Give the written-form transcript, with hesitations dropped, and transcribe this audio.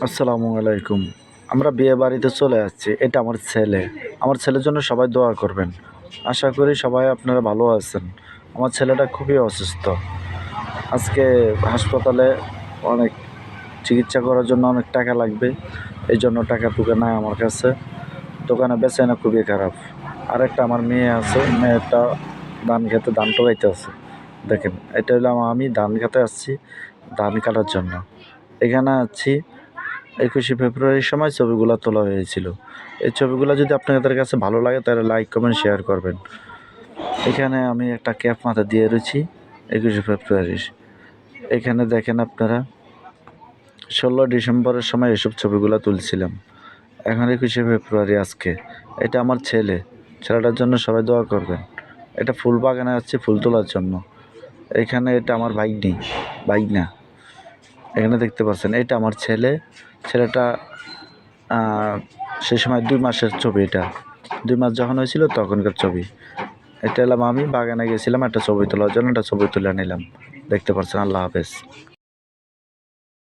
আসসালামু আলাইকুম। আমরা বিয়ে বাড়িতে চলে যাচ্ছি। এটা আমার ছেলে। আমার ছেলের জন্য সবাই দোয়া করবেন। আশা করি সবাই আপনারা ভালো আছেন। আমার ছেলেটা খুবই অসুস্থ। আজকে হাসপাতালে অনেক চিকিৎসা করার জন্য অনেক টাকা লাগবে। এইজন্য টাকা-টুকা নাই আমার কাছে। দোকানে বেচাকেনা খুবই খারাপ। আরেকটা আমার মেয়ে আছে। মেয়েটা ধান খেতে ধান টোকাইতে আছে। দেখেন, এটা হইলো আমি ধান খেতে আসছি ধান কাটার জন্য। এখানে আছি ২১শে ফেব্রুয়ারির সময় ছবিগুলো তোলা হয়েছিল। এই ছবিগুলো যদি আপনাদের কাছে ভালো লাগে তাহলে লাইক, কমেন্ট, শেয়ার করবেন। এখানে আমি একটা ক্যাপ মাথায় দিয়ে রয়েছি ২১শে ফেব্রুয়ারির। এখানে দেখেন আপনারা ১৬ ডিসেম্বরের সময় এসব ছবিগুলো তুলছিলাম। এখন ২১শে ফেব্রুয়ারি আজকে। এটা আমার ছেলে। ছেলেটার জন্য সবাই দোয়া করবেন। এটা ফুল বাগানে যাচ্ছি ফুল তোলার জন্য। এখানে এটা আমার ভাগ্না। এখানে দেখতে পাচ্ছেন এটা আমার ছেলে। ছেলেটা সে সময় ২ মাসের ছবি এটা। ২ মাস যখন হয়েছিল তখনকার ছবি। এটা এলাম আমি বাগানে গেছিলাম একটা ছবি তোলার জন্য, একটা ছবি তুলে নিলাম। দেখতে পাচ্ছেন। আল্লাহ হাফেজ।